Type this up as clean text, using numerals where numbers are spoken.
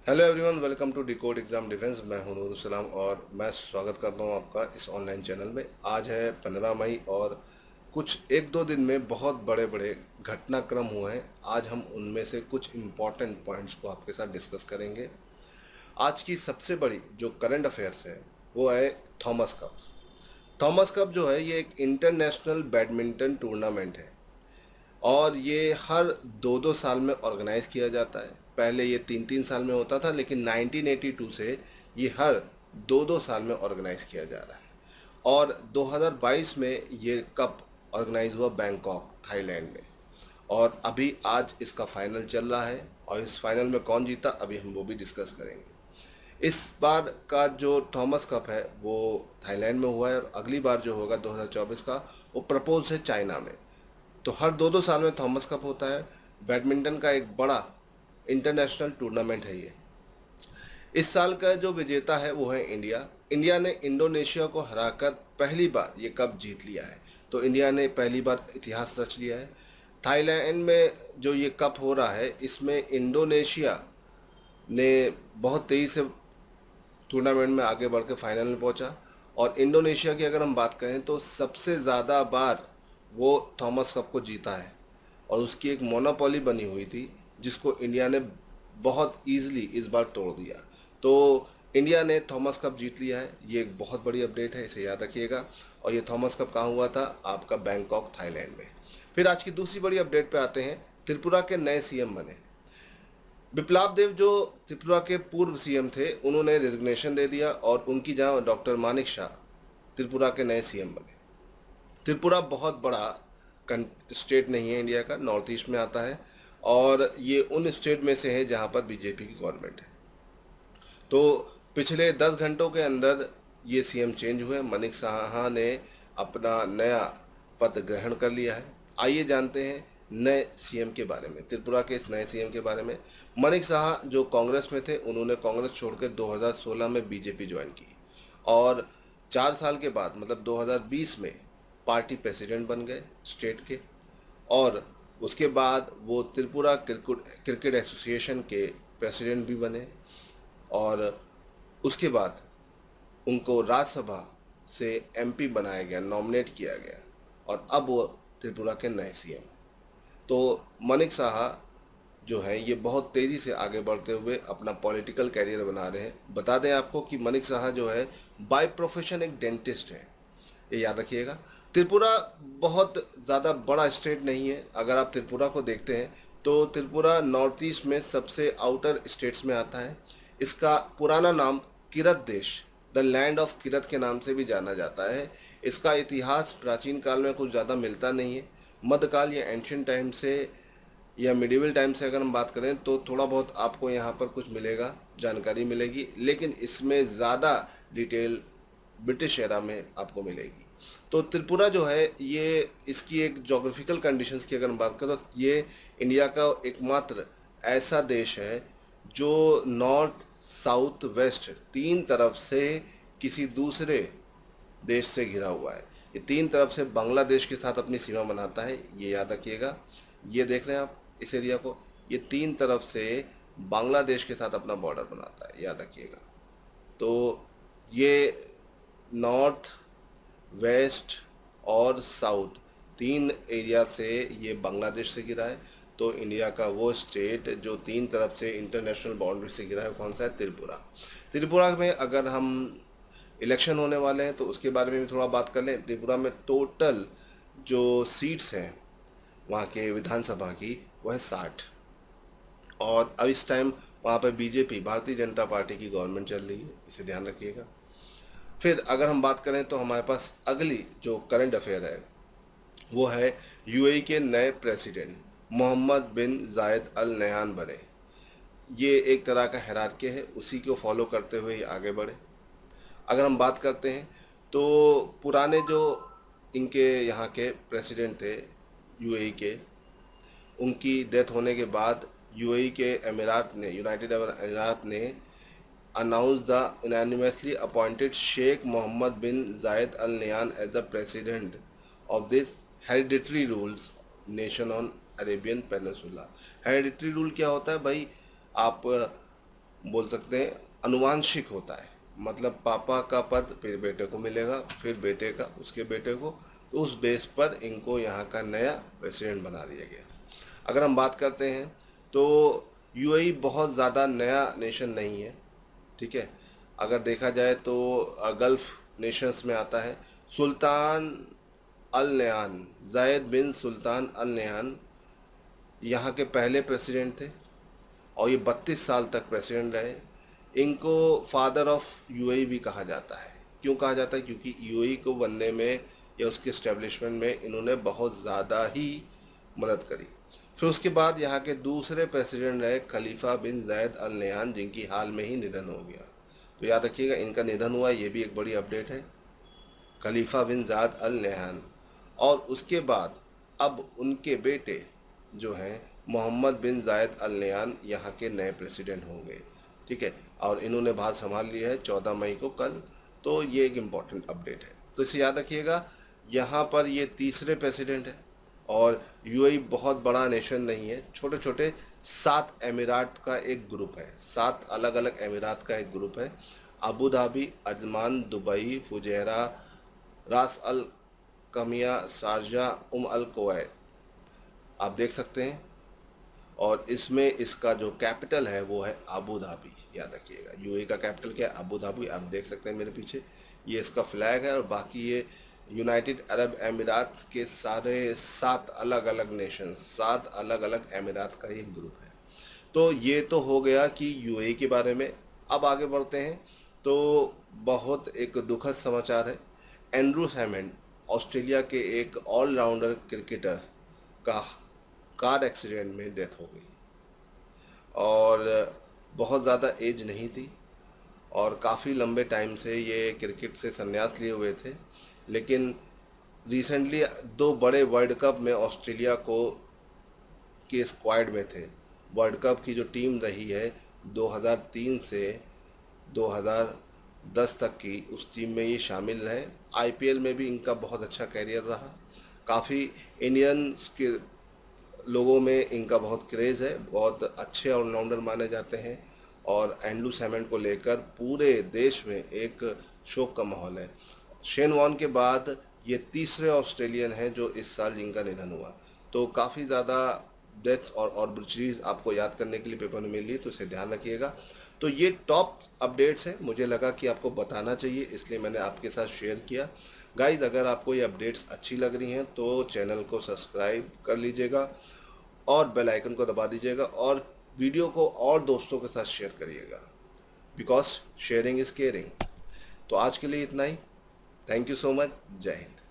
Hello everyone, welcome to decode exam defence. मैं हूं नूर सलाम और मैं स्वागत करता हूं आपका इस ऑनलाइन चैनल में। आज है 15 मई और कुछ एक दो दिन में बहुत बड़े बड़े घटनाक्रम हुए हैं। आज हम उनमें से कुछ इम्पॉर्टेंट पॉइंट्स को आपके साथ डिस्कस करेंगे। आज की सबसे बड़ी जो करंट अफेयर्स है वो है थॉमस कप। थॉमस कप जो है ये एक इंटरनेशनल बैडमिंटन टूर्नामेंट है और ये हर दो दो साल में ऑर्गेनाइज किया जाता है। पहले ये तीन तीन साल में होता था, लेकिन 1982 से ये हर दो दो साल में ऑर्गेनाइज किया जा रहा है। और 2022 में ये कप ऑर्गेनाइज हुआ बैंकॉक, थाईलैंड में। और अभी आज इसका फाइनल चल रहा है और इस फाइनल में कौन जीता अभी हम वो भी डिस्कस करेंगे। इस बार का जो थॉमस कप है वो थाईलैंड में हुआ है और अगली बार जो होगा 2024 का वो प्रपोज है चाइना में। तो हर दो दो साल में थॉमस कप होता है। बैडमिंटन का एक बड़ा इंटरनेशनल टूर्नामेंट है ये। इस साल का जो विजेता है वो है इंडिया। इंडिया ने इंडोनेशिया को हराकर पहली बार ये कप जीत लिया है। तो इंडिया ने पहली बार इतिहास रच लिया है। थाईलैंड में जो ये कप हो रहा है इसमें इंडोनेशिया ने बहुत तेज़ी से टूर्नामेंट में आगे बढ़ के फाइनल में पहुंचा। और इंडोनेशिया की अगर हम बात करें तो सबसे ज़्यादा बार वो थॉमस कप को जीता है और उसकी एक मोनोपोली बनी हुई थी जिसको इंडिया ने बहुत ईजिली इस बार तोड़ दिया। तो इंडिया ने थॉमस कप जीत लिया है। ये एक बहुत बड़ी अपडेट है, इसे याद रखिएगा। और ये थॉमस कप कहाँ हुआ था? आपका बैंकॉक, थाईलैंड में। फिर आज की दूसरी बड़ी अपडेट पे आते हैं। त्रिपुरा के नए सीएम बने। बिप्लाब देव जो त्रिपुरा के पूर्व सीएम थे उन्होंने रेजिग्नेशन दे दिया और उनकी जगह डॉक्टर मानिक शाह त्रिपुरा के नए सीएम बने। त्रिपुरा बहुत बड़ा स्टेट नहीं है इंडिया का, नॉर्थ ईस्ट में आता है और ये उन स्टेट में से है जहाँ पर बीजेपी की गवर्नमेंट है। तो पिछले 10 घंटों के अंदर ये सीएम चेंज हुए। मनिक साहा ने अपना नया पद ग्रहण कर लिया है। आइए जानते हैं नए सीएम के बारे में, त्रिपुरा के इस नए सीएम के बारे में। मनिक साहा जो कांग्रेस में थे, उन्होंने कांग्रेस छोड़कर 2016 में बीजेपी ज्वाइन की और 4 साल के बाद मतलब 2020 में पार्टी प्रेसिडेंट बन गए स्टेट के। और उसके बाद वो त्रिपुरा क्रिकेट एसोसिएशन के प्रेसिडेंट भी बने और उसके बाद उनको राज्यसभा से एमपी बनाया गया, नॉमिनेट किया गया और अब वो त्रिपुरा के नए सीएम हैं। तो मनिक साहा जो है ये बहुत तेज़ी से आगे बढ़ते हुए अपना पॉलिटिकल कैरियर बना रहे हैं। बता दें आपको कि मनिक साहा जो है बाय प्रोफेशन एक डेंटिस्ट है, ये याद रखिएगा। त्रिपुरा बहुत ज़्यादा बड़ा स्टेट नहीं है। अगर आप त्रिपुरा को देखते हैं तो त्रिपुरा नॉर्थ ईस्ट में सबसे आउटर स्टेट्स में आता है। इसका पुराना नाम किरत देश, द लैंड ऑफ किरत के नाम से भी जाना जाता है। इसका इतिहास प्राचीन काल में कुछ ज़्यादा मिलता नहीं है। मध्यकाल या एंशियंट टाइम से या मिडिवल टाइम से अगर हम बात करें तो थोड़ा बहुत आपको यहाँ पर कुछ मिलेगा, जानकारी मिलेगी, लेकिन इसमें ज़्यादा डिटेल ब्रिटिश एरा में आपको मिलेगी। तो त्रिपुरा जो है ये इसकी एक जोग्राफिकल कंडीशंस की अगर हम बात करें तो ये इंडिया का एकमात्र ऐसा देश है जो नॉर्थ साउथ वेस्ट तीन तरफ से किसी दूसरे देश से घिरा हुआ है। ये तीन तरफ से बांग्लादेश के साथ अपनी सीमा बनाता है, ये याद रखिएगा। ये देख रहे हैं आप इस एरिया को, ये तीन तरफ से बांग्लादेश के साथ अपना बॉर्डर बनाता है, याद रखिएगा। तो ये नॉर्थ, वेस्ट और साउथ तीन एरिया से ये बांग्लादेश से घिरा है। तो इंडिया का वो स्टेट जो तीन तरफ से इंटरनेशनल बाउंड्री से घिरा है कौन सा है? त्रिपुरा। त्रिपुरा में अगर हम इलेक्शन होने वाले हैं तो उसके बारे में भी थोड़ा बात कर लें। त्रिपुरा में टोटल जो सीट्स हैं वहाँ के विधानसभा की वो है 60 और अब इस टाइम वहाँ पर बीजेपी, भारतीय जनता पार्टी की गवर्नमेंट चल रही है, इसे ध्यान रखिएगा। फिर अगर हम बात करें तो हमारे पास अगली जो करंट अफेयर है वो है यूएई के नए प्रेसिडेंट मोहम्मद बिन जायद अल नहयान बने। ये एक तरह का हिरार्की है, उसी को फॉलो करते हुए ये आगे बढ़े। अगर हम बात करते हैं तो पुराने जो इनके यहाँ के प्रेसिडेंट थे यूएई के, उनकी डेथ होने के बाद यूएई के अमीरात ने, यूनाइटेड अरब अमीरात ने announced the unanimously appointed Sheikh Mohammed bin Zayed Al Nahyan as the president of this hereditary rules nation on Arabian Peninsula। hereditary rule क्या होता है भाई? आप बोल सकते हैं अनुवांशिक होता है, मतलब पापा का पद फिर बेटे को मिलेगा, फिर बेटे का उसके बेटे को, तो उस बेस पर इनको यहाँ का नया प्रेसिडेंट बना दिया गया। अगर हम बात करते हैं तो यूएई बहुत ज़्यादा नया नेशन नहीं है, ठीक है। अगर देखा जाए तो गल्फ़ नेशंस में आता है। सुल्तान अल नयान, जायद बिन सुल्तान अल नयान यहाँ के पहले प्रेसिडेंट थे और ये 32 साल तक प्रेसिडेंट रहे। इनको फादर ऑफ यूएई भी कहा जाता है। क्यों कहा जाता है? क्योंकि यूएई को बनने में या उसके इस्टेब्लिशमेंट में इन्होंने बहुत ज़्यादा ही मदद करी। फिर उसके बाद यहाँ के दूसरे प्रेसिडेंट रहे खलीफा बिन जायद अल नयान, जिनकी हाल में ही निधन हो गया। तो याद रखिएगा इनका निधन हुआ, ये भी एक बड़ी अपडेट है, खलीफा बिन जायद अल नयान। और उसके बाद अब उनके बेटे जो हैं मोहम्मद बिन जायद अल नयान यहाँ के नए प्रेसिडेंट होंगे, ठीक है। और इन्होंने भार संभाल लिया है 14 मई को कल। तो ये एक इम्पॉर्टेंट अपडेट है, तो इसे याद रखिएगा। यहाँ पर ये तीसरे प्रेसिडेंट है और यूएई बहुत बड़ा नेशन नहीं है, छोटे छोटे 7 अमीरात का एक ग्रुप है, 7 अलग अलग अमीरात का एक ग्रुप है। Abu Dhabi, Ajman, Dubai, Fujairah, रास अल कमिया, शारजा, अल कुवैत, आप देख सकते हैं। और इसमें इसका जो कैपिटल है वो है अबू धाबी, याद रखिएगा। यूएई का कैपिटल क्या है? Abu Dhabi. आप देख सकते हैं मेरे पीछे ये इसका फ्लैग है। और बाकी ये यूनाइटेड अरब अमीरात के सारे 7 अलग अलग नेशन, 7 अलग अलग अमीरात का एक ग्रुप है। तो ये तो हो गया कि यूएई के बारे में। अब आगे बढ़ते हैं तो बहुत एक दुखद समाचार है। एंड्रू सैमंड, ऑस्ट्रेलिया के एक ऑलराउंडर क्रिकेटर का कार एक्सीडेंट में डेथ हो गई। और बहुत ज़्यादा एज नहीं थी और काफ़ी लंबे टाइम से ये क्रिकेट से संन्यास लिए हुए थे, लेकिन रिसेंटली 2 बड़े वर्ल्ड कप में ऑस्ट्रेलिया को के स्क्वाड में थे। वर्ल्ड कप की जो टीम रही है 2003 से 2010 तक की, उस टीम में ये शामिल हैं। आईपीएल में भी इनका बहुत अच्छा कैरियर रहा। काफ़ी इंडियंस के लोगों में इनका बहुत क्रेज़ है, बहुत अच्छे ऑलराउंडर माने जाते हैं। और एंड्रू सैमंड को लेकर पूरे देश में एक शोक का माहौल है। शेन वॉर्न के बाद ये तीसरे ऑस्ट्रेलियन हैं जो इस साल जिनका निधन हुआ। तो काफ़ी ज़्यादा डेथ्स और ऑब्ituaries आपको याद करने के लिए पेपर में मिली, तो इसे ध्यान रखिएगा। तो ये टॉप अपडेट्स हैं, मुझे लगा कि आपको बताना चाहिए इसलिए मैंने आपके साथ शेयर किया। गाइज़, अगर आपको ये अपडेट्स अच्छी लग रही हैं तो चैनल को सब्सक्राइब कर लीजिएगा और बेल आइकन को दबा दीजिएगा और वीडियो को और दोस्तों के साथ शेयर करिएगा, बिकॉज शेयरिंग इज़ केयरिंग। तो आज के लिए इतना ही। Thank you so much. जय हिंद।